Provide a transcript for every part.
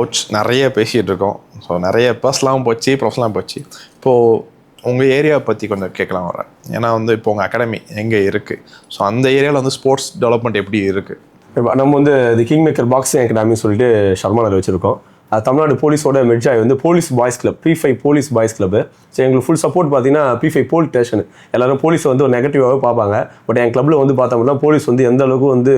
Coach நிறைய பேசிகிட்டு இருக்கோம். ஸோ நிறைய பர்சனலாகவும் போச்சு, ப்ரொஃபஷனலாகவும் போச்சு. இப்போது உங்கள் ஏரியாவை பற்றி கொஞ்சம் கேட்கலாம் வரேன். ஏன்னா வந்து இப்போ உங்கள் அகாடமி எங்கே இருக்குது, ஸோ அந்த ஏரியாவில் வந்து ஸ்போர்ட்ஸ் டெவலப்மெண்ட் எப்படி இருக்குது? நம்ம வந்து தி கிங் மேக்கர் பாக்ஸிங் அகாடமின்னு சொல்லிட்டு ஷர்மாவில் வச்சுருக்கோம். தமிழ்நாடு போலீஸோட மெட்ஜாய் வந்து police boys club, P5 police boys club. So எங்களுக்கு ஃபுல் சப்போர்ட் பார்த்தீங்கன்னா P5 போலீஸ் ஸ்டேஷன். எல்லாரும் போலீஸ் வந்து ஒரு நெகட்டிவாகவே பார்ப்பாங்க. பட் என் கிளப்பில் வந்து பார்த்தோம்னா போலீஸ் வந்து எந்த அளவுக்கு வந்து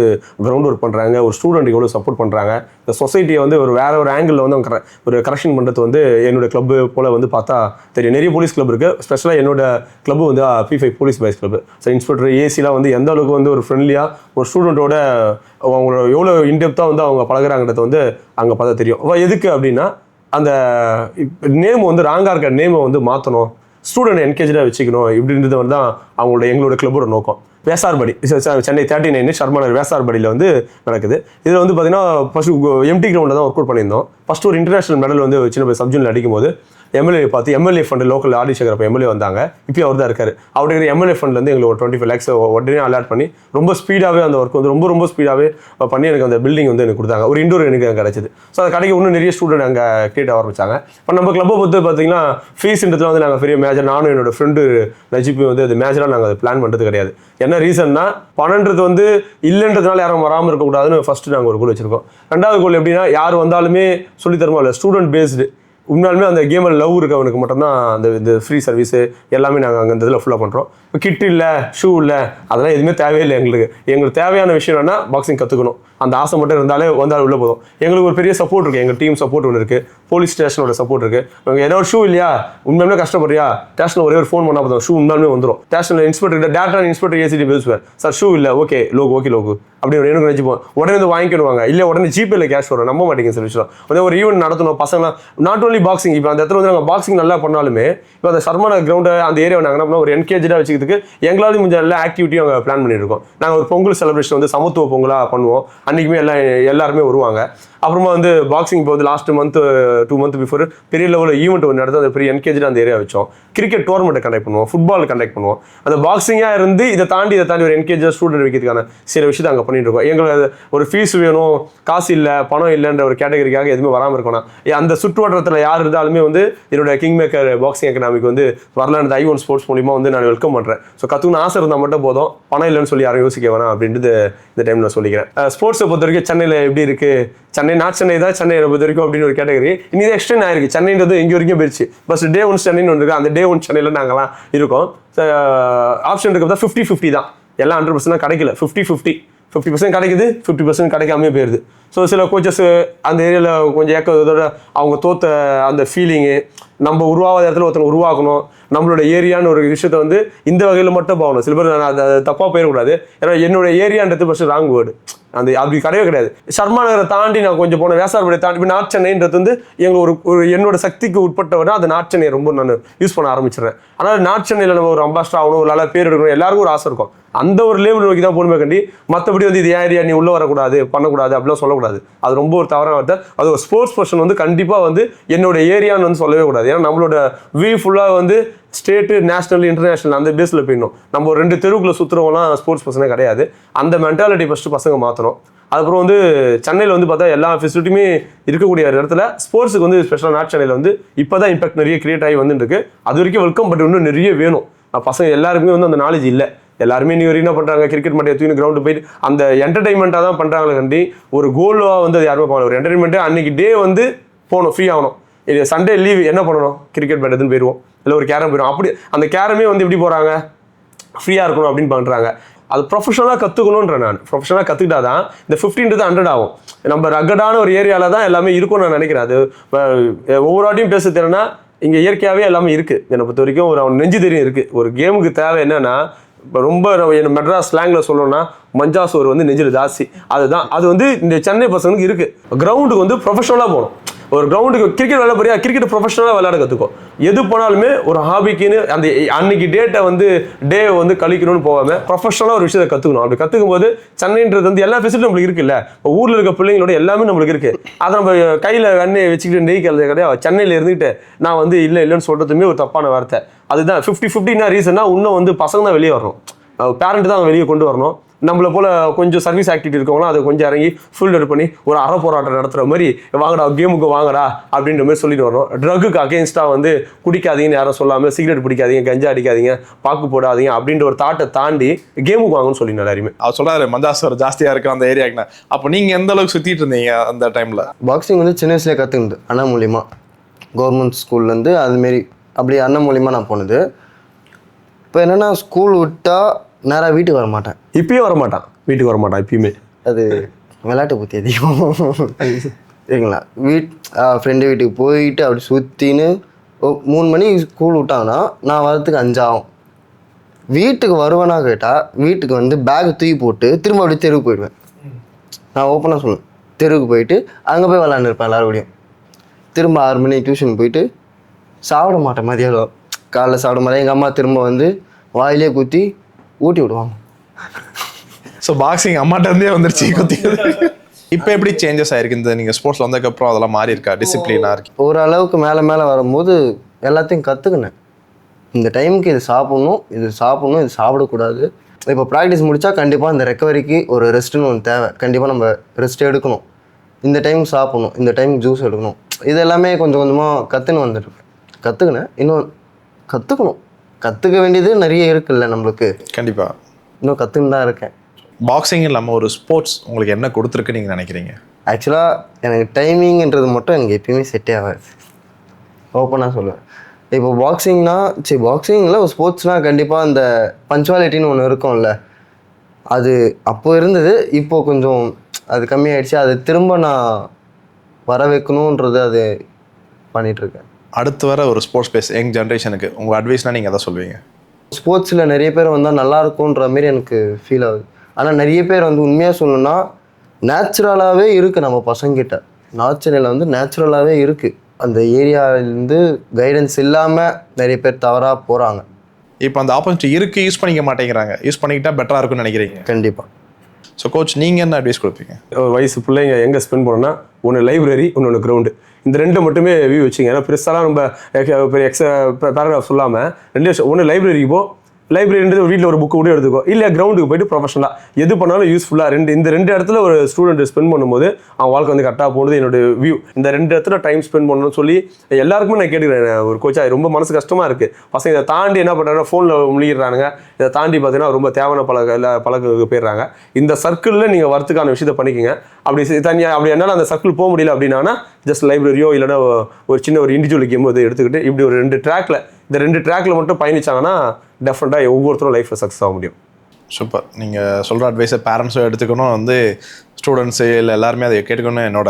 கிரவுண்ட் ஒர்க் பண்ணுறாங்க, ஒரு ஸ்டூடெண்ட்டுக்கு எவ்வளோ சப்போர்ட் பண்ணுறாங்க, இந்த சொசைட்டியை வந்து வேற ஒரு ஆங்கிளில் வந்து அவங்க ஒரு கரெக்ஷன் பண்ணுறது வந்து என்னோட கிளப்பு போல் வந்து பார்த்தா தெரியும். நிறைய போலீஸ் கிளப் இருக்குது. ஸ்பெஷலாக என்னோட கிளப்பு வந்து P5 police boys club. So inspector ஏசிலாம் வந்து எந்த அளவுக்கு வந்து ஒரு ஃப்ரெண்ட்லியாக ஒரு ஸ்டூடெண்ட்டோட அவங்களோட எவ்வளோ இன்டெப்த்தாக வந்து அவங்க பழகுறாங்கிறது வந்து அங்கே பார்த்தா தெரியும். எதுக்கு அப்படின்னா அந்த நேம் வந்து ராங்காக இருக்க நேமை வந்து மாற்றணும், ஸ்டூடெண்ட் என்கேஜாக வச்சுக்கணும், இப்படின்றது வந்து தான் எங்களோட கிளப்போட நோக்கம். வேசார்படி சென்னை 39 ஷர்மாநகர் வேசார்படியில் வந்து நடக்குது. இதில் வந்து பார்த்தீங்கன்னா ஃபஸ்ட்டு எம்டி கிரவுண்டில் தான் ஒர்க் அவுட் பண்ணியிருந்தோம். ஃபஸ்ட்டு ஒரு இன்டர்நேஷனல் மெடல் வந்து சின்ன போய் சப்ஜூனில் அடிக்கும்போது எம்எல்ஏ பார்த்து எம்எல்ஏ ஃபண்ட் லோக்கல் ஆதிசேகர் அப்போ எம்எல்ஏ வந்தாங்க. இப்போ அவர் தான் இருக்காரு. அவருடைய எம்எல்ஏ ஃபண்ட்லேருந்து எங்களுக்கு ஒரு 25 lakhs உடனே அலாட் பண்ணி ரொம்ப ஸ்பீடாகவே அந்த ஒர்க் வந்து ரொம்ப ஸ்பீடாகவே பண்ணி எனக்கு அந்த பில்டிங் வந்து எனக்கு கொடுத்தாங்க. ஒரு இண்டோர் எனக்கு கிடச்சிது. ஸோ அந்த கடைக்கு இன்னும் நிறைய ஸ்டூடெண்ட் அங்கே கிரியேட் ஆரம்பிச்சாங்க. இப்போ நம்ம கிளப்பை பொறுத்து பார்த்தீங்கன்னா ஃபீஸ்ன்றதுல வந்து நாங்கள் பெரிய மேஜர், நானும் என்னோட ஃப்ரெண்டு நஜிபி வந்து அது மேஜராக நாங்கள் அதை பிளான் பண்ணுறது கிடையாது. என்ன ரீசன்னா பணன்றது வந்து இல்லைன்றதுனால யாரும் வராமல் இருக்கக்கூடாதுன்னு ஃபஸ்ட்டு நாங்கள் ஒரு கோல் வச்சுருக்கோம். ரெண்டாவது கோல் எப்படின்னா யார் வந்தாலுமே சொல்லித்தரமா இல்லை, ஸ்டூடெண்ட் பேஸ்டு. உண்மையாலுமே அந்த கேமில் லவ் இருக்கவனுக்கு மட்டும்தான் இந்த ஃப்ரீ சர்வீஸு எல்லாமே நாங்கள் அங்கே இந்த இதில் ஃபுல்லாக பண்ணுறோம். இப்போ கிட் இல்லை, ஷூ இல்லை, அதெல்லாம் எதுவுமே தேவையில்லை. எங்களுக்கு தேவையான விஷயம் என்னன்னா பாக்ஸிங் கற்றுக்கணும், அந்த ஆசை மட்டும் வந்தாலும் உள்ளே போதும். எங்களுக்கு ஒரு பெரிய சப்போர்ட் இருக்குது. எங்கள் டீம் சப்போர்ட் ஒன்று இருக்குது, போலீஸ் ஸ்டேஷனோட சப்போர்ட் இருக்குது. எங்கள் ஏதாவது ஷூ இல்லையா, உண்மையுமே கஷ்டப்படுறியா, ஸ்டேஷனில் ஒரே ஒரு ஃபோன் பண்ணால் போதும், ஷூ உண்மையுமே வந்துடும். ஸ்டேஷனில் இன்ஸ்பெக்டர் டேரக்டாக இன்ஸ்பெக்டர் ஏசிடி பேசுவார், சார் ஷூ இல்லை, ஓகே லோகு அப்படின்னு எனக்கு நினச்சிப்போம். உடனே வந்து வாங்கிக்கிடுவாங்க. இல்லை உடனே ஜிபேல கேஷ் வரும், நம்ப மாட்டேங்க சில விஷயம். வந்து ஒரு ஈவெண்ட் நடத்தணும் பசங்களாம், நாட் ஓன்லி பாக்ஸிங். இப்போ அந்த இடத்துல வந்து நாங்கள் பாக்ஸிங் நல்லா பண்ணாலுமே இப்போ அந்த ஷர்மாநகர் கிரவுண்டை அந்த ஏரியாவை நாங்கள் என்ன பண்ணோம், ஒரு என்கேஜாக வச்சுக்கிறதுக்கு எங்களால் முடிஞ்ச எல்லா ஆக்டிவிட்டியும் அங்கே பிளான் பண்ணியிருக்கோம். நாங்கள் ஒரு பொங்கல் செலிப்ரேஷன் வந்து சமத்துவ பொங்கலாக பண்ணுவோம். அன்றைக்குமே எல்லாருமே வருவாங்க. அப்புறமா வந்து பாக்ஸிங் இப்போ வந்து லாஸ்ட் மந்த் 2 months பிஃபோர் பெரிய லெவலில் ஈவெண்ட் ஒன்று நடந்து அந்த பெரிய என்கேஜாக அந்த ஏரியா வச்சோம். கிரிக்கெட் டோர்னமெண்ட்டை கண்டக்ட் பண்ணுவோம், ஃபுட்பால் கண்டக்ட் பண்ணுவோம். அந்த பாக்ஸிங்காக இருந்து இதை தாண்டி ஒரு என்கேஜாக ஸ்டூடெண்ட் வைக்கிறதுக்கான சில விஷயத்தை அங்கே பண்ணிட்டு இருக்கோம். எங்களுக்கு ஒரு ஃபீஸ் வேணும், காசு இல்லை, பணம் இல்லைன்ற ஒரு கேட்டகரிக்காக எதுவுமே வராமல் இருக்கணும். அந்த சுற்றுவட்டத்தில் யார் இருந்தாலுமே வந்து என்னோட கிங் மேக்கர் பாக்ஸிங் அகாடமிக்கு வந்து வரலான்னு I1 ஸ்போர்ட்ஸ் மூலிமா வந்து நான் வெல்கம் பண்ணுறேன். ஸோ கற்றுக்கணும் ஆசை இருந்தால் மட்டும் போதும், பணம் இல்லைன்னு சொல்லி யாரும் யோசிக்க வேணாம் அப்படின்றது இந்த டைம் நான் சொல்லிக்கிறேன். ஸ்போர்ட்ஸை பொறுத்த வரைக்கும் சென்னையில் எப்படி இருக்குது, சென்னை நாட் சென்னை தான் சென்னை பொறுத்த வரைக்கும் அப்படின்னு ஒரு கேட்டகரி இனி தான் எக்ஸ்டெண்ட் ஆயிருக்கு. சென்னைன்றது எங்கே வரைக்கும் போயிடுச்சு. பஸ் டே 1 சென்னைன்னு ஒன்று இருக்குது. அந்த டே 1 சென்னையில் நாங்கள்லாம் இருக்கோம். ஆப்ஷன் இருக்கிறது 50-50 தான். எல்லாம் 100% கிடைக்கல. 50% கிடைக்குது, 50% கிடைக்காமே போயிடுது. ஸோ சில கோச்சஸ் அந்த ஏரியாவில் கொஞ்சம் ஏக்கத்தோட அவங்க தோத்த அந்த ஃபீலிங்கு, நம்ம உருவாகாத இடத்துல ஒருத்தனை உருவாக்கணும், நம்மளோட ஏரியான்னு ஒரு விஷயத்த வந்து இந்த வகையில் மட்டும் போகணும். சில பேர் அதை தப்பாக போயிடக்கூடாது. ஏன்னா என்னோட ஏரியான்றது ஃபஸ்ட்டு ராங் வேர்டு, அந்த அப்படி கிடையவே கிடையாது. ஷர்மாநகரை தாண்டி நான் கொஞ்சம் போனேன், வேசார்படியை தாண்டி இப்போ நார்த் சென்னைன்றது வந்து எங்களுக்கு ஒரு என்னோட சக்திக்கு உட்பட்டவரை அந்த நார்த் சென்னையை ரொம்ப நான் யூஸ் பண்ண ஆரம்பிச்சிடுறேன். ஆனால் நார்த் சென்னையில் நம்ம ஒரு அம்பாஸ்டர் ஆகணும், ஒரு நல்ல பேர் எடுக்கணும், எல்லாருக்கும் ஒரு ஆசை இருக்கும். அந்த ஒரு லேபிள் நோக்கி தான் போகணுமே கண்டி, மற்றபடி வந்து இது ஏரியா நீ உள்ளே வரக்கூடாது, பண்ணக்கூடாது அப்படிலாம் சொல்லக்கூடாது. அது ரொம்ப ஒரு தவறான வார்த்தை. அது ஒரு ஸ்போர்ட்ஸ் பர்சன் வந்து கண்டிப்பாக வந்து என்னோட ஏரியான்னு வந்து சொல்லவே கூடாது. ஏன்னா நம்மளோட ஃபுல்லாக வந்து ஸ்டேட்டு, நேஷனல், இன்டர்நேஷனல் அந்த பேஸில் போயிடணும். நம்ம ஒரு 2 தெருவுக்குள்ள சுற்றுறவங்களாம் ஸ்போர்ட்ஸ் பர்சனே கிடையாது. அந்த மென்டாலிட்டி ஃபஸ்ட்டு பசங்க மாற்றணும். அதுக்கப்புறம் வந்து சென்னையில் வந்து பார்த்தா எல்லா ஃபெசிலிட்டியுமே இருக்கக்கூடிய இடத்துல ஸ்போர்ட்ஸுக்கு வந்து ஸ்பெஷலாக நார்த் சென்னையில் வந்து இப்போ தான் இம்பாக்ட் நிறைய கிரியேட் ஆகி வந்துருக்கு. அது வரைக்கும் வெல்கம், பட் இன்னும் நிறைய வேணும். பசங்க எல்லாருக்குமே வந்து அந்த நாலேஜ் இல்லை. எல்லாருமே நீ என்ன பண்ணுறாங்க, கிரிக்கெட் மட்டும் தூக்கி கிரவுண்டு போயிட்டு அந்த என்டர்டைன்மெண்ட்டாக தான் பண்ணுறாங்களே கண்டி ஒரு கோலாக வந்து அது யாருமே பண்ணல. ஒரு என்டர்டைன்மெண்ட்டு அன்றைக்கி டே வந்து போகணும், ஃப்ரீ ஆகணும். இது சண்டே லீவ் என்ன பண்ணணும், கிரிக்கெட் பேட் எடுத்துன்னு போயிடுவோம், இல்லை ஒரு கேரம் போயிடும். அப்படி அந்த கேரமே வந்து எப்படி போகிறாங்க, ஃப்ரீயாக இருக்கணும் அப்படின்னு பண்ணுறாங்க. அது ப்ரொஃபஷனலாக கற்றுக்கணுன்ற நான் ப்ரொஃபஷனலாக கற்றுக்கிட்டா தான் இந்த 50 100 ஆகும். நம்ம ரகடான ஒரு ஏரியாவில் தான் எல்லாமே இருக்கும்னு நான் நினைக்கிறேன். அது ஒவ்வொரு வாட்டியும் பேச தெரியும்னா இங்கே இயற்கையாகவே எல்லாமே இருக்குது. என்னை பொறுத்த வரைக்கும் ஒரு நெஞ்சு தெரியும் இருக்குது. ஒரு கேமுக்கு தேவை என்னென்னா, இப்போ ரொம்ப என்ன மெட்ராஸ் ஸ்லாங்கில் சொல்லணும்னா மஞ்சா சோறு வந்து நெஞ்சில் ஜாஸ்தி. அதுதான் அது வந்து இந்த சென்னை பசங்களுக்கு இருக்குது. கிரவுண்டுக்கு வந்து ப்ரொஃபஷனலாக போகணும். ஒரு கிரவுண்டுக்கு கிரிக்கெட் விளையாட போறியா, கிரிக்கெட் ப்ரொஃபஷனலாக விளையாட கற்றுக்கோ. எது போனாலுமே ஒரு ஹாபிக்குன்னு அந்த அன்னைக்கு டே வந்து கழிக்கணும்னு போகாமல் ப்ரொஃபஷனலாக ஒரு விஷயத்தை கற்றுக்கணும். அப்படி கற்றுக்கும் போது சென்னைன்றது வந்து எல்லா ஃபெசிலிட்டி நம்மளுக்கு இருக்குல்ல. இப்போ ஊரில் இருக்க பிள்ளைங்களோட எல்லாமே நம்மளுக்கு இருக்குது. அதை நம்ம கையில் வெண்ணெய் வச்சுக்கிட்டு நெய் கலந்து கிடையாது. சென்னையில் இருந்துக்கிட்டு நான் வந்து இல்லைன்னு சொல்கிறதுமே ஒரு தப்பான வார்த்தை. அதுதான் 50-50 ரீசன்னா இன்னும் வந்து பசங்க தான் வெளியே வரணும், பேரண்ட் தான் வெளியே கொண்டு வரணும். நம்மளை போல கொஞ்சம் சர்வீஸ் ஆக்டிவிட்டி இருக்கவங்களும் அதை கொஞ்சம் இறங்கி ஃபுல் பண்ணி ஒரு அற போராட்டம் நடத்துகிற மாதிரி வாங்கடா கேமுக்கு வாங்கடா அப்படின்ற மாதிரி சொல்லிட்டு வரணும். ட்ரக்குக்கு அகேன்ஸ்டாக வந்து குடிக்காதீங்கன்னு யாரும் சொல்லாமல், சிகரெட் பிடிக்காதீங்க, கஞ்சா அடிக்காதீங்க, பாக்கு போடாதீங்க அப்படின்ற ஒரு தாட்டை தாண்டி கேமுக்கு வாங்கன்னு சொல்லி எல்லாருமே. அவர் சொல்றாரு மஞ்சாசர் ஜாஸ்தியா இருக்கு அந்த ஏரியாக்குன்னா. அப்போ நீங்க எந்த அளவுக்கு சுத்திட்டு இருந்தீங்க அந்த டைம்ல? பாக்ஸிங் வந்து சின்ன வயசுலேயே கற்றுக்கிது அண்ணா மூலிமா, கவர்மெண்ட் ஸ்கூல்லேருந்து அதுமாரி அப்படி அண்ணன் மூலிமா நான் போனது. இப்போ என்னென்னா ஸ்கூல் விட்டால் நேராக வீட்டுக்கு வர மாட்டேன். இப்பயும் வர மாட்டான், வீட்டுக்கு வர மாட்டான் எப்பயுமே. அது விளையாட்டு புத்தி அதிகம் சரிங்களா. ஃப்ரெண்டு வீட்டுக்கு போயிட்டு அப்படி சுற்றின்னு 3 மணிக்கு ஸ்கூல் விட்டாங்கன்னா நான் வரதுக்கு 5 ஆகும். வீட்டுக்கு வருவேனா கேட்டால் வீட்டுக்கு வந்து பேக் தூக்கி போட்டு திரும்ப அப்படியே தெருவுக்கு போயிடுவேன். நான் ஓப்பனாக சொல்லுவேன், தெருவுக்கு போயிட்டு அங்கே போய் விளாண்டுருப்பேன் எல்லாரோடையும். திரும்ப 6 மணிக்கு டியூஷன் போயிட்டு சாப்பிட மாட்டேன். மதியானம் காலைல சாப்பிட மாட்டேன். எங்கள் அம்மா திரும்ப வந்து வாயிலே குத்தி ஊட்டி விடுவாங்க. ஸோ பாக்ஸிங் அம்மாட்ட இருந்தே வந்துருச்சு குத்தி. இப்போ எப்படி சேஞ்சஸ் ஆயிருக்கு இந்த நீங்கள் ஸ்போர்ட்ஸில் வந்ததுக்கப்புறம்? அதெல்லாம் மாறி இருக்கா? டிசிப்ளினாக இருக்கு? ஓரளவுக்கு மேலே வரும்போது எல்லாத்தையும் கற்றுக்கினேன். இந்த டைமுக்கு இது சாப்பிட்ணும், இது சாப்பிடக்கூடாது. இப்போ ப்ராக்டிஸ் முடித்தா கண்டிப்பாக இந்த ரெக்கவரிக்கு ஒரு ரெஸ்ட்டுன்னு ஒன்று தேவை. கண்டிப்பாக நம்ம ரெஸ்ட் எடுக்கணும். இந்த டைம் சாப்பிட்ணும், இந்த டைம் ஜூஸ் எடுக்கணும். இது எல்லாமே கொஞ்சம் கொஞ்சமாக கற்றுன்னு வந்துட்டுருக்கேன். கற்றுக்கினேன், இன்னும் கற்றுக்கணும். கற்றுக்க வேண்டியது நிறைய இருக்குல்ல நம்மளுக்கு. கண்டிப்பாக இன்னும் கற்றுன்னு தான் இருக்கேன். பாக்ஸிங் இல்லாமல் ஒரு ஸ்போர்ட்ஸ் உங்களுக்கு என்ன கொடுத்துருக்குன்னு நீங்கள் நினைக்கிறீங்க? ஆக்சுவலாக எனக்கு டைமிங்கிறது மட்டும் எனக்கு எப்பயுமே செட்டே ஆகாது. ஓப்பனாக சொல்லுவேன். இப்போ பாக்ஸிங்னா பாக்ஸிங்கில் ஒரு ஸ்போர்ட்ஸ்னால் கண்டிப்பாக அந்த பஞ்சுவாலிட்டின்னு ஒன்று இருக்கும்ல, அது அப்போ இருந்தது. இப்போது கொஞ்சம் அது கம்மியாயிடுச்சு. அது திரும்ப நான் வர வைக்கணுன்றது அது பண்ணிகிட்ருக்கேன். அடுத்து வர ஒரு ஸ்போர்ட்ஸ் பேஸ் யங் ஜென்ரேஷனுக்கு உங்கள் அட்வைஸ்னால் நீங்கள் எதை சொல்வீங்க? ஸ்போர்ட்ஸில் நிறைய பேர் வந்தால் நல்லாயிருக்குன்ற மாரி எனக்கு ஃபீல் ஆகுது. ஆனால் நிறைய பேர் வந்து உண்மையாக சொல்லணும்னா நேச்சுரலாகவே இருக்குது நம்ம பசங்கிட்ட. நேச்சுரலில் வந்து நேச்சுரலாகவே இருக்குது. அந்த ஏரியாவிலேருந்து கைடன்ஸ் இல்லாமல் நிறைய பேர் தவறாக போகிறாங்க. இப்போ அந்த ஆப்பர்ச்சுனிட்டி இருக்குது, யூஸ் பண்ணிக்க மாட்டேங்கிறாங்க. யூஸ் பண்ணிக்கிட்டால் பெட்டராக இருக்கும்னு நினைக்கிறீங்க? கண்டிப்பாக. ஸோ கோச் நீங்கள் என்ன அட்வைஸ் கொடுப்பீங்க? ஒரு வயசு பிள்ளைங்க எங்கே ஸ்பெண்ட் பண்ணோன்னா ஒன்று லைப்ரரி, ஒன்று கிரவுண்டு. இந்த 2 மட்டுமே வியூ வச்சுங்க. ஏன்னா பெருசாலாம் நம்ம பெரிய பேராகிராஃப் சொல்லாமல் 2 விஷயம். ஒன்று லைப்ரரிக்கு போ, லைப்ரரின்றது வீட்டில் ஒரு புக்கு கூட எடுத்துக்கோ, இல்லை கிரவுண்டுக்கு போயிட்டு ப்ரொஃபஷனலாக எது பண்ணாலும் யூஸ்ஃபுல்லாக இந்த 2 இடத்துல ஒரு ஸ்டூடெண்ட் ஸ்பெண்ட் பண்ணும்போது அவன் வாழ்க்கை வந்து கரெக்டாக போனது என்னோட வியூ. இந்த 2 இடத்துல டைம் ஸ்பெண்ட் பண்ணணும்னு சொல்லி எல்லாருக்குமே நான் கேட்டுக்கிறேன். ஒரு கோச்சாக ரொம்ப மனசு கஷ்டமாக இருக்குது. பசங்க இதை தாண்டி என்ன பண்ணுறாங்க, ஃபோனில் முழுகிறானுங்க. இதை தாண்டி பார்த்தீங்கன்னா ரொம்ப தேவையான பழக்க போயிடுறாங்க. இந்த சர்க்கிளில் நீங்கள் வரத்துக்கான விஷயத்தை பண்ணிக்கோங்க. அப்படி தனியாக அப்படி என்னால் அந்த சர்க்கிள் போக முடியல அப்படின்னா ஜஸ்ட் லைப்ரரியோ இல்லைன்னா ஒரு சின்ன ஒரு இண்டிவிஜுவல் கேம் வந்து எடுத்துக்கிட்டு இப்படி ஒரு 2 ட்ராக்ல இந்த 2 ட்ராக்ல மட்டும் பயணிச்சாங்கன்னா டெஃபினட்டாக ஒவ்வொருத்தரும் லைஃப்பில் சக்ஸஸ் ஆக முடியும். சூப்பர். நீங்கள் சொல்கிற அட்வைஸை பேரண்ட்ஸும் எடுத்துக்கணும், வந்து ஸ்டூடெண்ட்ஸு இல்லை எல்லாருமே அதை கேட்டுக்கணும்னு என்னோட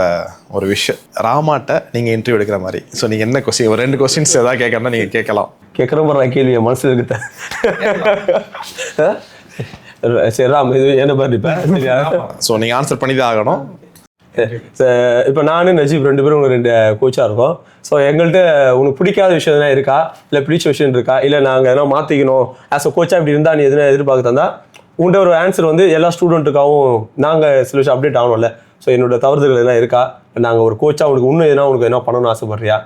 ஒரு விஷயம். ராமாட்ட நீங்கள் இன்டர்வியூ எடுக்கிற மாதிரி. ஸோ நீங்கள் என்ன கொஸ்டின், ஒரு 2 கொஸ்டின்ஸ் எதாவது கேட்கணும்னா நீங்கள் கேட்கலாம். கேட்குற மாதிரி கேள்வி என் மனசில் இருக்குத. சரி ராம், இது என்ன மாதிரி இப்போ சரியா? ஸோ நீங்கள் ஆன்சர் பண்ணி தான் ஆகணும். இப்போ நானும் நஜீப் 2 பேரும் 2 கோச்சாக இருக்கோம். ஸோ எங்கள்கிட்ட உனக்கு பிடிக்காத விஷயம் எதுனா இருக்கா, இல்லை பிடிச்ச விஷயம் இருக்கா, இல்லை நாங்கள் எதனா மாற்றிக்கணும் ஆஸ் அ கோச்சாக இப்படி இருந்தால் நீ எதுனா எதிர்பார்க்க தந்தா உங்கள்கிட்ட ஒரு ஆன்சர் வந்து எல்லா ஸ்டூடெண்ட்டுக்காகவும் நாங்கள் சில விஷயம் அப்டேட் ஆகணும்ல. ஸோ என்னோட தவறுதல் எதனா இருக்கா, நாங்கள் ஒரு கோச்சாக உனக்கு இன்னும் உனக்கு என்ன பண்ணணும்னு ஆசைப்படுறியா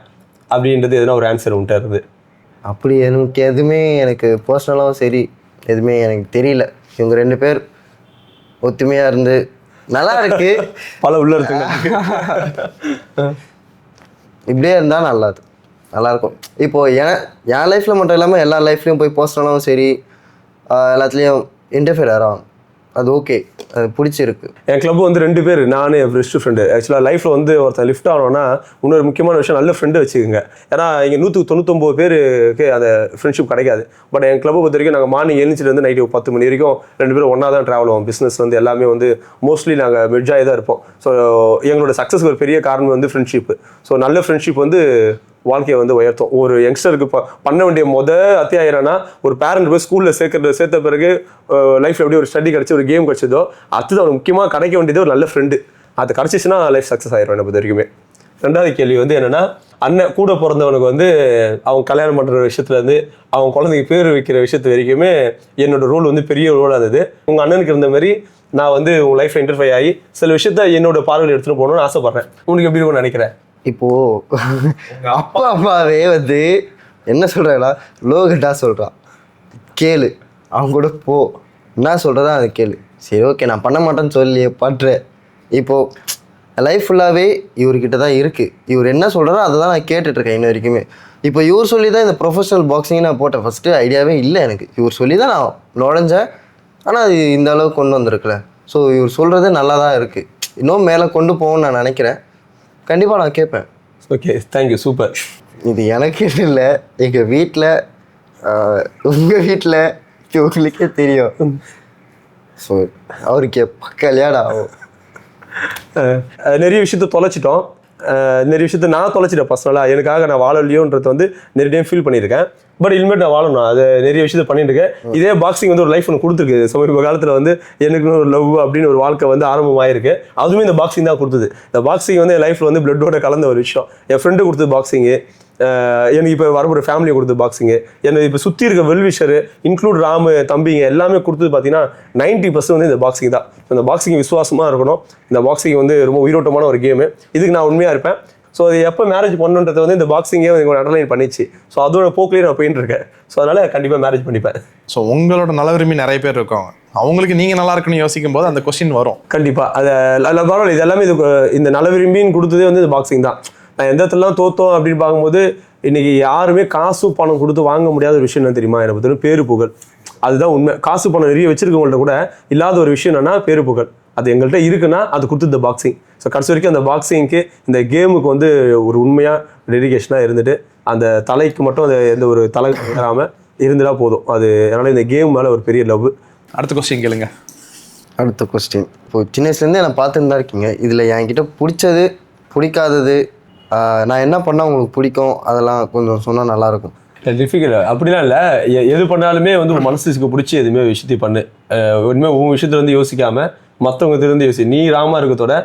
அப்படின்றது எதனா ஒரு ஆன்சர் உன்ட்ட இருக்குது? அப்படி எனக்கு எதுவுமே எனக்கு பர்சனலாகவும் சரி எதுவுமே எனக்கு தெரியல. இவங்க 2 பேர் ஒத்துமையாக இருந்து நல்லா இருக்கு. பல உள்ள இருக்குங்க. இப்படியே இருந்தால் நல்லாயிருக்கும். இப்போது என் லைஃப்பில் மட்டும் இல்லாமல் எல்லா லைஃப்லேயும் போய் பர்சனலாகவும் சரி எல்லாத்துலேயும் இன்டர்ஃபியர் ஆகிறான். அது ஓகே, அது பிடிச்சிருக்கு. என் கிளப் வந்து 2 பேர், நானும் என் பெஸ்ட் ஃப்ரெண்டு. ஆக்சுவலாக லைஃப்பில் வந்து ஒருத்தர் லிஃப்ட் ஆகணும்னா இன்னொரு முக்கியமான விஷயம் நல்ல ஃப்ரெண்டு வச்சுக்கோங்க. ஏன்னா இங்கே 199 பேருக்கு அந்த ஃப்ரெண்ட்ஷிப் கிடைக்காது. பட் என் கிளப்பை பொறுத்த வரைக்கும் நாங்கள் மார்னிங் எழுந்திரிச்சிலேருந்து நைட்டு 10 மணி வரைக்கும் 2 பேரும் ஒன்றா தான் ட்ராவல் ஆகும். பிஸ்னஸ் வந்து எல்லாமே வந்து மோஸ்ட்லி நாங்கள் மெட்ஜாகி தான் இருப்போம். ஸோ எங்களோட சக்ஸஸ்க்கு ஒரு பெரிய காரணம் வந்து ஃப்ரெண்ட்ஷிப்பு. ஸோ நல்ல ஃப்ரெண்ட்ஷிப் வந்து வாழ்க்கையை வந்து உயர்த்தும். ஒரு யங்ஸ்டருக்கு பண்ண வேண்டிய அத்தியாயம்னா ஒரு பேரண்ட் போய் ஸ்கூலில் சேர்த்த பிறகு லைஃப்பில் எப்படி ஒரு ஸ்டடி கிடச்சி ஒரு கேம் கிடச்சதோ அடுத்தது அவனுக்கு முக்கியமாக கிடைக்க வேண்டியது ஒரு நல்ல ஃப்ரெண்டு. அது கிடச்சிச்சுன்னா லைஃப் சக்ஸஸ் ஆயிரும் என்னை பொறுத்த வரைக்குமே. 2வது கேள்வி வந்து என்னென்னா, அண்ணன் கூட பிறந்தவனுக்கு வந்து அவன் கல்யாணம் பண்ணுற விஷயத்துலேருந்து அவன் குழந்தைக்கு பேர் வைக்கிற விஷயத்து வரைக்குமே என்னோட ரோல் வந்து பெரிய ரோலாக இருந்தது. உங்கள் அண்ணனுக்கு இருந்த மாதிரி நான் வந்து உங்கள் லைஃப்பில் இன்டர்ஃபை ஆகி சில விஷயத்த என்னோட பார்வையில் எடுத்துகிட்டு போகணும்னு ஆசைப்பட்றேன். உனக்கு எப்படி இருக்கும்னு நினைக்கிறேன்? இப்போது அப்பா அம்மாவே வந்து என்ன சொல்கிறாங்களா, லோகட்டா சொல்கிறான், கேளு, அவங்க கூட போ, என்ன சொல்கிறதா அதை கேளு. சரி ஓகே நான் பண்ண மாட்டேன்னு சொல்லி பட்டுறேன். இப்போது லைஃப் ஃபுல்லாகவே இவர்கிட்ட தான் இருக்குது. இவர் என்ன சொல்கிறாரோ அதை தான் நான் கேட்டுட்ருக்கேன் இன்ன வரைக்குமே. இப்போ இவர் சொல்லி தான் இந்த ப்ரொஃபஷனல் பாக்ஸிங் நான் போட்டேன். ஃபஸ்ட்டு ஐடியாவே இல்லை எனக்கு. இவர் சொல்லி தான் நான் நுழைஞ்சேன். ஆனால் அது இந்த அளவுக்கு கொண்டு வந்திருக்கல. ஸோ இவர் சொல்கிறது நல்லா தான் இருக்குது. இன்னும் மேலே கொண்டு போகணும்னு நான் நினைக்கிறேன். கண்டிப்பாக நான் கேட்பேன். Okay, thank you, super. இது எனக்கு இல்லை, எங்கள் வீட்டில், உங்கள் வீட்டில் உங்களுக்கே தெரியும். ஸோ அவருக்கு எப்போ கல்யாணம் ஆகும்? நிறைய விஷயத்த தொலைச்சிட்டோம். நிறைய விஷயத்த நான் தொலைச்சிட்டேன் பர்சனலாக. எனக்காக நான் வாழலையோன்றது வந்து நிறைய டைம் ஃபீல் பண்ணியிருக்கேன். பட் இனிமேட் நான் வாழணும். அது நிறைய விஷயத்த பண்ணிட்டு இருக்கேன். இதே பாக்ஸிங் வந்து ஒரு லைஃப் ஒன்று கொடுத்துருக்கு. சமீப காலத்தில் வந்து எனக்குன்னு ஒரு லவ் அப்படின்னு ஒரு வாழ்க்கை வந்து ஆரம்பமாயிருக்கு. அதுவுமே இந்த பாக்ஸிங் தான் கொடுத்தது. இந்த பாக்ஸிங் வந்து என் லைஃப்பில் வந்து பிளட்டோட கலந்த ஒரு விஷயம். என் ஃப்ரெண்டு கொடுத்தது பாக்ஸிங்கு, எனக்கு இப்போ வரப்போகிற ஃபேமிலியை கொடுத்தது பாக்ஸிங்கு, எனக்கு இப்போ சுற்றி இருக்க வெல்விஷரு இன்க்ளூட் ராமு தம்பிங்க எல்லாமே கொடுத்தது பார்த்தீங்கன்னா 90% வந்து இந்த பாக்ஸிங் தான். இந்த பாக்ஸிங் விசுவாசமாக இருக்கணும். இந்த பாக்ஸிங் வந்து ரொம்ப உயிரோட்டமான ஒரு கேமு. இதுக்கு நான் உண்மையாக இருப்பேன். ஸோ அது எப்போ மேரேஜ் பண்ணுன்றது வந்து இந்த பாக்ஸிங்கே எங்களோட அண்டர்லைன் பண்ணிச்சு. ஸோ அதோட போக்கிலேயே நான் போயிட்டு இருக்கேன். ஸோ அதனால் கண்டிப்பாக மேரேஜ் பண்ணிப்பேன். ஸோ உங்களோட நல விரும்பி நிறைய பேர் இருக்காங்க. அவங்களுக்கு நீங்கள் நல்லா இருக்குன்னு யோசிக்கும் போது அந்த கொஸ்டின் வரும். கண்டிப்பாக அதை பரவாயில்ல. இது எல்லாமே இந்த நல விரும்பின்னு கொடுத்ததே வந்து இந்த பாக்ஸிங் தான். நான் எந்த இடத்துலலாம் தோத்தோம் அப்படின்னு பார்க்கும்போது இன்றைக்கி யாருமே காசு பணம் கொடுத்து வாங்க முடியாத ஒரு விஷயம் என்ன தெரியுமா? என்னை பற்றி பேரு புகழ். அதுதான் உண்மை. காசு பணம் நிறைய வச்சிருக்கவங்கள்ட்ட கூட இல்லாத ஒரு விஷயம் என்னன்னா பேரு புகழ். அது எங்கள்கிட்ட இருக்குன்னா அது கொடுத்து இந்த பாக்ஸிங். ஸோ கடைசி வரைக்கும் அந்த பாக்ஸிங்க்கு இந்த கேமுக்கு வந்து ஒரு உண்மையாக டெடிகேஷனாக இருந்துட்டு அந்த தலைக்கு மட்டும் அந்த எந்த ஒரு தலை வராமல் இருந்துட்டா போதும். அது அதனால் இந்த கேம் மேலே ஒரு பெரிய லவ். அடுத்த கொஸ்டின் கேளுங்க. அடுத்த கொஸ்டின். இப்போ சின்ன வயசுலேருந்தே நான் பார்த்துன்னு தான் இருக்கீங்க. இதில் என்கிட்ட பிடிச்சது பிடிக்காதது, நான் என்ன பண்ணால் உங்களுக்கு பிடிக்கும், அதெல்லாம் கொஞ்சம் சொன்னால் நல்லாயிருக்கும். டிஃபிகல்ட் அப்படிலாம் இல்லை. எது பண்ணாலுமே வந்து உன் மனசுக்கு பிடிச்சி எதுவுமே விஷயத்தையும் பண்ணு. இனிமேல் உன் விஷயத்துல வந்து யோசிக்காமல் மற்றவங்க இருந்து யோசி. நீ ராமா இருக்கத்தோட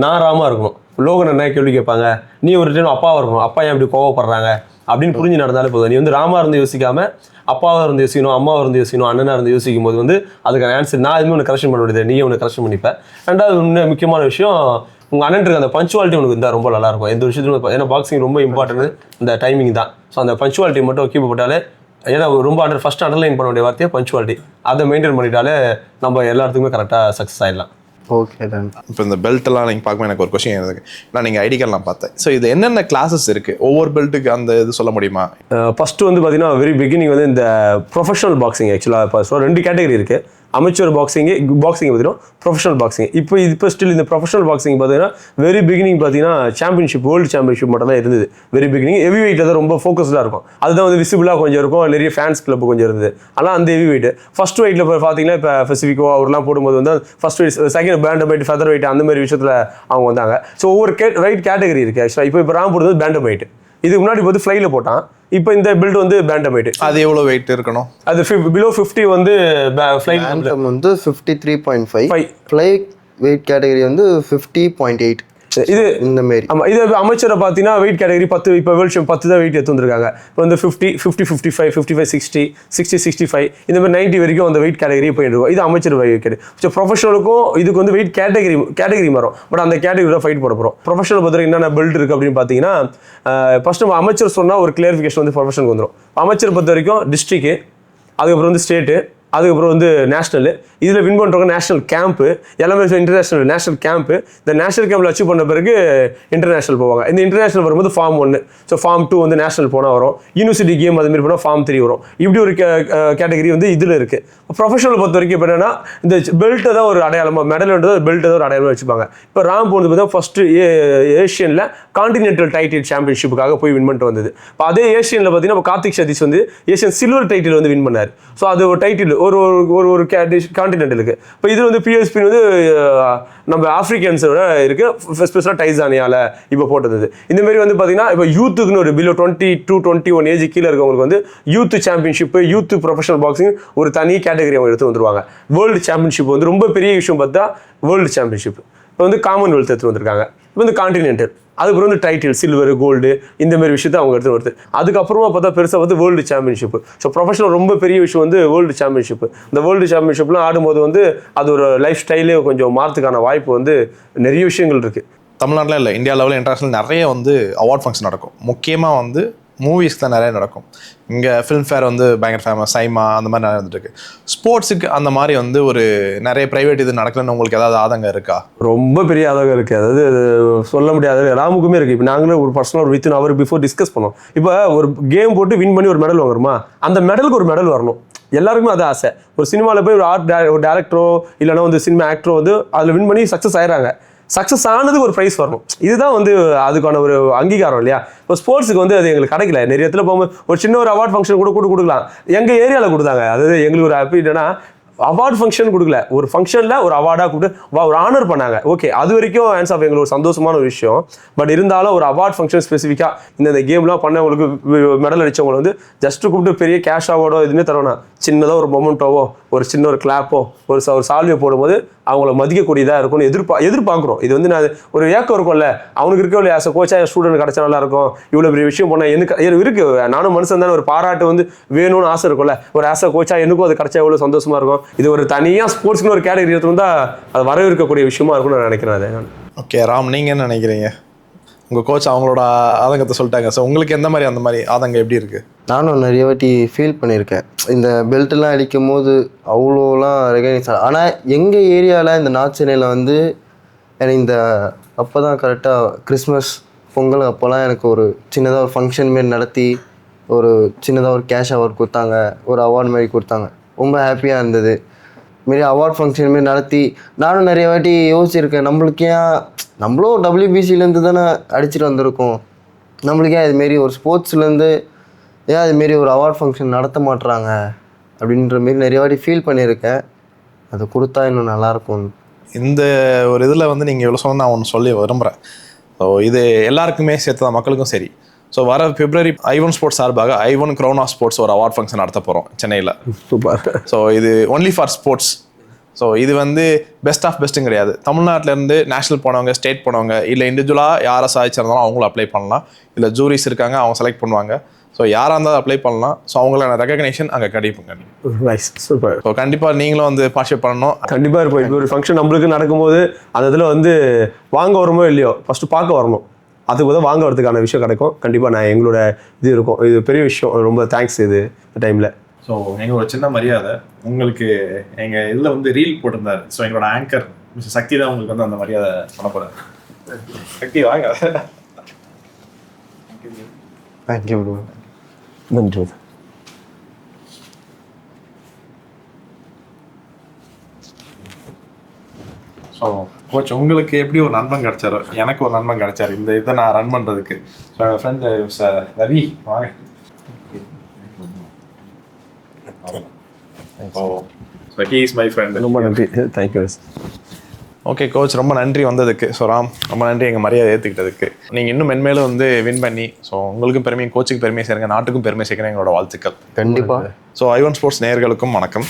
நான் ராமா இருக்கணும். லோகன் என்ன கேள்வி கேட்பாங்க, நீ ஒரு டைம் அப்பாவாக இருக்கணும். அப்பா ஏன் இப்படி கோவப்படுறாங்க அப்படின்னு புரிஞ்சு நடந்தாலே போதும். நீ வந்து ராமா இருந்து யோசிக்காமல் அப்பாவாக இருந்து யோசிக்கணும், அம்மாவாக இருந்து யோசிக்கணும், அண்ணனாக இருந்து யோசிக்கும் போது வந்து அதுக்கான ஆன்சர் நான் எதுவுமே ஒன்று கரெக்ஷன் பண்ண முடியாது, நீயே ஒன்று கரெக்ஷன் பண்ணிப்பேன். ரெண்டாவது இன்னும் முக்கியமான விஷயம், உங்கள் அண்ணன் இருக்க அந்த பஞ்சுவாலிட்டி உனக்கு இருந்தால் ரொம்ப நல்லாயிருக்கும். எந்த விஷயத்துலையும் ஏன்னா பாக்ஸிங் ரொம்ப இம்பார்ட்டன்ட் இந்த டைமிங் தான். ஸோ அந்த பஞ்சுவாலிட்டி மட்டும் கீப் போட்டாலே, ஏன்னா ரொம்ப ஃபஸ்ட்டு அண்டர்லைன் பண்ண வேண்டிய வார்த்தையே பஞ்சுவாலிட்டி. அதை மெயின்டைன் பண்ணிட்டாலே நம்ம எல்லா இடத்துக்குமே கரெக்டாக சக்ஸஸ் ஆகிடலாம். Okay done. இப்போ இந்த பெல்ட்டெல்லாம் நீங்கள் பார்க்கும்போது எனக்கு ஒரு கொஸ்டின் இருக்குது. நான் நீங்கள் ஐடி கார்டெலாம் பார்த்தேன். ஸோ இது என்னென்ன கிளாஸஸ் இருக்குது, ஒவ்வொரு பெல்ட்டுக்கு அந்த இது சொல்ல முடியுமா? ஃபஸ்ட்டு வந்து பார்த்தீங்கன்னா வெரி பிகினிங் வந்து இந்த ப்ரொஃபஷனல் பாக்ஸிங். ஆக்சுவலாக இப்போ 2 கேட்டகரி இருக்குது. அமெச்சூர் பாக்ஸிங்கு, பாக்ஸிங் பார்த்தீங்கன்னா ப்ரொஃபஷனல் பாக்ஸிங். இப்போ ஸ்டில் இந்த ப்ரொஃபஷனல் பாக்ஸிங் பார்த்தீங்கன்னா வெரி பிகினிங் பார்த்தீங்கன்னா சாம்பியன்ஷிப், வேர்ல்டு சாம்பியன்ஷிப் மட்டும் தான் இருந்தது. வெரி பிகினிங் ஹெவி வெயிட்டில் தான் ரொம்ப ஃபோக்கஸ்டாக இருக்கும். அதுதான் வந்து விசிபிளாக கொஞ்சம் இருக்கும். நிறைய ஃபேன்ஸ் கிளப் கொஞ்சம் இருந்தது. ஆனால் அந்த ஹெவி வெயிட் ஃபர்ஸ்ட் வெயிட்டில் பார்த்தீங்கன்னா இப்போ பெசிஃபிக்கோ அவர்லாம் போடும்போது வந்து first weight, second bantam weight, feather weight அந்த மாதிரி விஷயத்தில் அவங்க வந்தாங்க. ஸோ ஒவ்வொரு வெயிட் கேட்டகரி இருக்குது. ஆக்சுவலாக இப்போ ராம் போடுறது பேண்டம் வெயிட். இதுக்கு முன்னாடி வந்து ஃப்ளைல போட்டான். இப்போ இந்த பில்ட் வந்து பேண்டம் வெயிட். அது எவ்வளோ வெயிட் இருக்கணும்? அது பிலோ 50 வந்து ஃப்ளைட் வந்து 53.5, ஃப்ளை வெயிட் கேட்டகரி வந்து 50.8. இது இந்த மாதிரி. ஆமாம், இது அமைச்சரை பார்த்தீங்கன்னா வெயிட் கேட்டகரி 10, இப்போ வேர்ல்ட் சாம்பியன் 10 தான் வெயிட் எடுத்து வந்திருக்காங்க. இப்போ வந்து 50, 55, 60, 65 இந்த மாதிரி 90 வரைக்கும் அந்த வெயிட் கேட்டகரி போயிட்டு இருக்கும். இது அமைச்சர் வெயிட் கேட்டகரி. ஸோ ப்ரொஃபஷனலுக்கும் இதுக்கு வந்து வெயிட் கேட்டகரி மாறும். பட் அந்த கேட்டகரியில் ஃபைட் போட போகிறோம். ப்ரொஃபஷனல் பொறுத்தவரைக்கும் என்னென்ன பெல்ட் இருக்குது அப்படின்னு பார்த்தீங்கன்னா, ஃபர்ஸ்ட் நம்ம அமைச்சர் சொன்னால் ஒரு கிளியரிஃபிகேஷன் வந்து ப்ரொஃபஷனுக்கு வந்துடும். அமைச்சர் பொறுத்த வரைக்கும் டிஸ்ட்ரிக்ட், அதுக்கப்புறம் வந்து ஸ்டேட்டு, அதுக்கப்புறம் வந்து நேஷனல். இதில் வின் பண்ணுறவங்க நேஷனல் கேம்ப்பு, எல்லாமே இன்டர்நேஷனல் நேஷனல் கேம்ப்பு. இந்த நேஷனல் கேம்பில் அச்சீவ் பண்ண பிறகு இன்டர்நேஷனல் போவாங்க. இந்த இன்டர்நேஷனல் வரும்போது ஃபார்ம் 1, ஸோ ஃபார்ம் 2 வந்து நேஷனல் போனால் வரும். யூனிவர்சிட்டி கேம் அதுமாரி போனால் ஃபார்ம் 3 வரும். இப்படி ஒரு கேட்டகரி வந்து இதில் இருக்குது. ப்ரொஃபஷனல் பொறுத்த வரைக்கும் இப்போ என்னன்னா, இந்த பெல்ட்டை தான் ஒரு அடையாளமாக, மெடல்ன்றது பெல்ட்டை தான் ஒரு அடையாளமாக வச்சுப்பாங்க. இப்போ ராம் போனது பார்த்தா ஃபஸ்ட்டு ஏஷியனில் கான்டினென்டல் டைட்டில் சாம்பியன்ஷிப்புக்காக போய் வின் பண்ணிட்டு வந்தது. இப்போ அதே ஏஷியனில் பார்த்தீங்கன்னா இப்போ கார்த்திக் சதீஷ் வந்து ஏஷியன் சில்வர் டைட்டில் வந்து வின் பண்ணார். ஸோ அது ஒரு டைட்டில் ஒரு கான்டினென்ட் இருக்குது. இப்போ இது வந்து பிஎஸ்பி வந்து நம்ம ஆஃப்ரிக்கன்ஸோட இருக்குது, ஸ்பெஷலாக டைசானியாவில் இப்போ போட்டது. இந்தமாரி வந்து பார்த்தீங்கன்னா இப்போ யூத்துக்குன்னு ஒரு பிலோ 22-21 ஏஜ் கீழே இருக்கவங்களுக்கு வந்து youth championship, youth professional boxing ஒரு தனி கேட்டகரி அவங்க எடுத்து வந்துருவாங்க. வேர்ல்டு சாம்பியன்ஷிப் வந்து ரொம்ப பெரிய விஷயம் பார்த்தா வேர்ல்டு சாம்பியன்ஷிப். இப்போ வந்து காமன்வெல்த் எடுத்து வந்திருக்காங்க. இப்போ வந்து கான்டினென்டல், அதுக்கப்புறம் வந்து டைட்டில் சில்வர், கோல்டு இந்த மாதிரி விஷயத்தை அவங்க எடுத்து வருது. அதுக்கப்புறமா பார்த்தா பெருசாக வந்து வேர்ல்டு சாம்பியன்ஷிப். ஸோ ப்ரொஃபஷனல் ரொம்ப பெரிய விஷயம் வந்து வேர்ல்டு சாம்பியன்ஷிப். இந்த வேர்ல்டு சாம்பியன்ஷிப்லாம் ஆடும்போது வந்து அது ஒரு லைஃப் ஸ்டைலே கொஞ்சம் மாறத்துக்கான வாய்ப்பு வந்து நிறைய விஷயங்கள் இருக்குது. தமிழ்நாட்டில் இல்லை, இந்தியா லெவலில் இன்டர்நேஷனல் நிறைய வந்து அவார்ட் ஃபங்க்ஷன் நடக்கும். முக்கியமாக வந்து மூவிஸ் தான் நிறைய நடக்கும். இங்கே ஃபிலிம்ஃபேர் வந்து பயங்கர ஃபேமஸ், சைமா அந்த மாதிரி நிறைய வந்துட்டு இருக்கு. ஸ்போர்ட்ஸுக்கு அந்த மாதிரி வந்து ஒரு நிறைய ப்ரைவேட் இது நடக்கலன்னு உங்களுக்கு ஏதாவது ஆதங்கம் இருக்கா? ரொம்ப பெரிய ஆதங்கம் இருக்குது. அதாவது சொல்ல முடியாது, ராமுக்குமே இருக்குது. இப்போ நாங்களும் ஒரு பர்சனல் ஒரு வித்தின் அவர் பிஃபோர் டிஸ்கஸ் பண்ணோம். இப்போ ஒரு கேம் போட்டு வின் பண்ணி ஒரு மெடல் வாங்குறோமா, அந்த மெடலுக்கு ஒரு மெடல் வரணும். எல்லாருக்குமே அது ஆசை. ஒரு சினிமாவில் போய் ஒரு டேரக்டரோ இல்லைன்னா வந்து சினிமா ஆக்டரோ வந்து அதில் வின் பண்ணி சக்ஸஸ் ஆயிடுறாங்க. சக்ஸஸ் ஆனதுக்கு ஒரு ப்ரைஸ் வரணும். இதுதான் வந்து அதுக்கான ஒரு அங்கீகாரம் இல்லையா? இப்போ ஸ்போர்ட்ஸுக்கு வந்து அது எங்களுக்கு கிடைக்கல. நிறைய இடத்துல போகும்போது ஒரு சின்ன ஒரு அவார்ட் ஃபங்க்ஷன் கூட கொடுக்கலாம். எங்கள் ஏரியாவில் கொடுத்தாங்க. அதாவது எங்களுக்கு ஒரு ஹாப்பி என்னன்னா, அவார்ட் ஃபங்க்ஷன் கொடுக்கல, ஒரு ஃபங்க்ஷனில் ஒரு அவார்டாக கொடுத்து ஒரு ஆனர் பண்ணாங்க. ஓகே, அது வரைக்கும் ஹேண்ட்ஸ் ஆஃப் எங்களுக்கு ஒரு சந்தோஷமான ஒரு விஷயம். பட் இருந்தாலும் ஒரு அவார்ட் ஃபங்க்ஷன் ஸ்பெசிஃபிக்காக இந்த கேம்லாம் பண்ணவங்களுக்கு மெடல் அடித்தவங்களை வந்து ஜஸ்ட் கூப்பிட்டு பெரிய கேஷ் அவார்டோ எதுவுமே தரணும். சின்னதாக ஒரு மொமெண்டோவோ ஒரு சின்ன ஒரு கிளாப்போ ஒரு சால்வியை போடும்போது அவங்கள மதிக்கக்கூடியதாக இருக்கும்னு எதிர்பார்க்குறோம். இது வந்து நான் ஒரு ஏக்கம் இருக்கும்ல, அவனுக்கு இருக்க இல்லையா, கோச்சாக ஸ்டூடெண்ட் கிடைச்சா நல்லா இருக்கும், இவ்வளோ பெரிய விஷயம் பண்ண எனக்கு இருக்கு. நானும் மனுஷன் தானே, ஒரு பாராட்டு வந்து வேணும்னு ஆசை இருக்கும்ல. ஒரு ஆசை கோச்சா எனக்கும் அது கிடைச்சா எவ்வளோ சந்தோஷமா இருக்கும். இது ஒரு தனியாக ஸ்போர்ட்ஸ்னு ஒரு கேட்டகரி எடுத்து வந்தால் அது வரவேற்கக்கூடிய விஷயமா இருக்கும்னு நான் நினைக்கிறேன். அதை ஓகே ராம், நீங்கள் என்ன நினைக்கிறீங்க? உங்கள் கோச் அவங்களோட ஆதங்கத்தை சொல்லிட்டாங்க. ஸோ உங்களுக்கு எந்த மாதிரி அந்த மாதிரி ஆதங்கம் எப்படி இருக்குது? நானும் நிறைய வாட்டி ஃபீல் பண்ணியிருக்கேன். இந்த பெல்ட்டெல்லாம் அடிக்கும் போது அவ்வளோலாம் ரெகனைஸ் ஆனால் எங்கள் ஏரியாவில் இந்த நார்த் சென்னையில் வந்து எனக்கு இந்த அப்போ தான் கரெக்டாக கிறிஸ்மஸ் பொங்கல் அப்போல்லாம் எனக்கு ஒரு சின்னதாக ஒரு ஃபங்க்ஷன் மாரி நடத்தி ஒரு சின்னதாக ஒரு கேஷ் அவார்ட் கொடுத்தாங்க, ஒரு அவார்டு மாதிரி கொடுத்தாங்க. ரொம்ப ஹாப்பியாக இருந்தது. மாரி அவார்ட் ஃபங்க்ஷன் மாரி நடத்தி நானும் நிறைய வாட்டி யோசிச்சிருக்கேன், நம்மளுக்கு ஏன் நம்மளும் WBCலேருந்து தானே அடிச்சுட்டு வந்திருக்கோம், நம்மளுக்கு ஏன் இதுமாரி ஒரு ஸ்போர்ட்ஸ்லேருந்து ஏன் அதுமாரி ஒரு அவார்ட் ஃபங்க்ஷன் நடத்த மாட்டுறாங்க அப்படின்ற மாரி நிறைய வாட்டி ஃபீல் பண்ணியிருக்கேன். அது கொடுத்தா இன்னும் நல்லாயிருக்கும். இந்த ஒரு இதில் வந்து நீங்கள் இவ்வளோ சொன்னால் நான் ஒன்று சொல்லி விரும்புகிறேன். ஸோ இது எல்லாருக்குமே சேர்த்து தான், மக்களுக்கும் சரி. ஸோ வர பிப்ரவரி ஐவன் ஸ்போர்ட்ஸ் சார்பாக ஐவன் க்ரௌன் ஆஃப் ஸ்போர்ட்ஸ் ஒரு அவார்ட் ஃபங்க்ஷன் நடத்த போகிறோம் சென்னையில். சூப்பர். ஸோ இது ஒன்லி ஃபார் ஸ்போர்ட்ஸ். ஸோ இது வந்து பெஸ்ட் ஆஃப் பெஸ்ட்டும் கிடையாது. தமிழ்நாட்டிலேருந்து நேஷனல் போனவங்க, ஸ்டேட் போனவங்க, இல்லை இண்டிவிஜுவலாக யாரை சாதிச்சிருந்தாலும் அவங்களும் அப்ளை பண்ணலாம். இல்லை ஜூரிஸ் இருக்காங்க, அவங்க செலக்ட் பண்ணுவாங்க. ஸோ யாராக இருந்தாலும் அப்ளை பண்ணலாம். ஸோ அவங்களான ரெகக்னேஷன் அங்கே கிடைக்கும். Nice, super. ஸோ கண்டிப்பாக நீங்களும் வந்து பார்ட்டிசிபேட் பண்ணணும். கண்டிப்பாக இருப்போம். இப்போ ஒரு ஃபங்க்ஷன் நம்மளுக்கு நடக்கும்போது அந்த இதில் வந்து வாங்க வருமோ இல்லையோ ஃபஸ்ட்டு பார்க்க வரணும். அதுக்கு வந்து வாங்க வரதுக்கான விஷயம் கிடைக்கும். கண்டிப்பாக நான் எங்களோட இது இருக்கும். இது பெரிய விஷயம். ரொம்ப தேங்க்ஸ் இது டைமில். ஸோ எங்களோட சின்ன மரியாதை உங்களுக்கு எங்கள் இதில் வந்து ரீல் போட்டிருந்தாரு. ஸோ எங்களோட ஆங்கர் மிஸ்டர் சக்தி தான் உங்களுக்கு வந்து அந்த மரியாதை பண்ண போகிறார். சக்தி வாங்க. Thank you bro. நன்றி. ஸோ கோச், உங்களுக்கு எப்படி ஒரு நண்பன் கிடைச்சாரோ எனக்கு ஒரு நண்பன் கிடைச்சாரு இந்த இதை நான் ரன் பண்ணுறதுக்கு. ஸோ என் ஃப்ரெண்ட் ரவி வாங்க. So he is my friend. ரொம்ப நன்றி. தேங்க்யூ. ஓகே கோச், ரொம்ப நன்றி வந்ததுக்கு. ஸோ ராம், ரொம்ப நன்றி எங்கள் மரியாதை ஏற்றுக்கிட்டதுக்கு. நீங்கள் இன்னும் மென்மேலும் வந்து வின் பண்ணி ஸோ உங்களுக்கும் பெருமையும், கோச்சுக்கு பெருமையை சேருங்க, நாட்டுக்கும் பெருமை சேர்க்கிறேன் எங்களோட வாழ்த்துக்கள். கண்டிப்பாக. ஸோ ஐவன் ஸ்போர்ட்ஸ் நேயர்களுக்கும் வணக்கம்.